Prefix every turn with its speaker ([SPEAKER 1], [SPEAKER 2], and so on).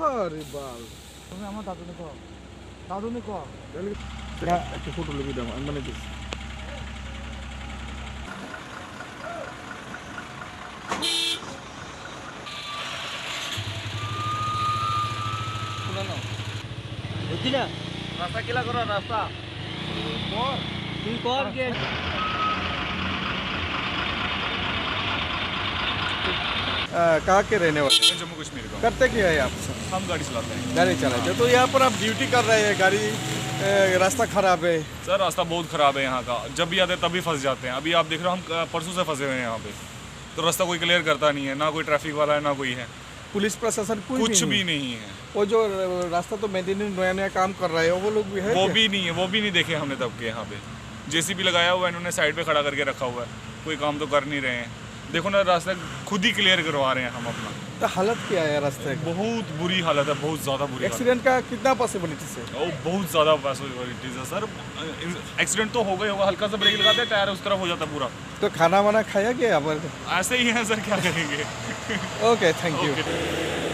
[SPEAKER 1] আরে বাল
[SPEAKER 2] তুমি আমার দাদুনে কো
[SPEAKER 1] একটা ফটো লিখে দাও আমি মানে দিচ্ছি
[SPEAKER 2] বুঝছি না
[SPEAKER 1] রাস্তা কিলা করো রাস্তা
[SPEAKER 2] তুই কর গে
[SPEAKER 1] कहाँ के रहने वाले
[SPEAKER 3] जम्मू कश्मीर का
[SPEAKER 1] करते क्या है आप
[SPEAKER 3] हम गाड़ी चलाते हैं
[SPEAKER 1] गाड़ी चलाते हैं तो यहाँ पर आप ड्यूटी कर रहे हैं गाड़ी रास्ता खराब है
[SPEAKER 3] सर रास्ता बहुत ख़राब है यहाँ का जब भी आते हैं तभी फंस जाते हैं अभी आप देख रहे हो हम परसों से फंसे हुए हैं यहाँ पे तो रास्ता कोई क्लियर करता नहीं है ना कोई ट्रैफिक वाला है ना कोई है
[SPEAKER 1] पुलिस प्रशासन
[SPEAKER 3] कुछ भी नहीं है
[SPEAKER 1] वो जो रास्ता तो मेंटेनेंस नया नया काम कर रहा है वो लोग भी है
[SPEAKER 3] वो
[SPEAKER 1] क्या?
[SPEAKER 3] भी नहीं है वो भी नहीं देखे हमने तब के यहाँ पे जेसीबी लगाया हुआ है इन्होंने साइड पे खड़ा करके रखा हुआ है कोई काम तो कर नहीं रहे हैं देखो ना रास्ता खुद ही क्लियर करवा रहे हैं हम अपना
[SPEAKER 1] तो हालत क्या है रास्ते की
[SPEAKER 3] बहुत बुरी हालत है बहुत ज़्यादा बुरी हालत
[SPEAKER 1] एक्सीडेंट का कितना पॉसिबिलिटी है
[SPEAKER 3] है। ओ, बहुत ज़्यादा पॉसिबिलिटीज है सर एक्सीडेंट तो हो गई होगा हल्का सा ब्रेक लगाते हैं टायर उस तरफ हो जाता है पूरा
[SPEAKER 1] तो खाना वाना खाया क्या अब
[SPEAKER 3] ऐसे ही है सर क्या करेंगे
[SPEAKER 1] ओके थैंक यू
[SPEAKER 3] ओके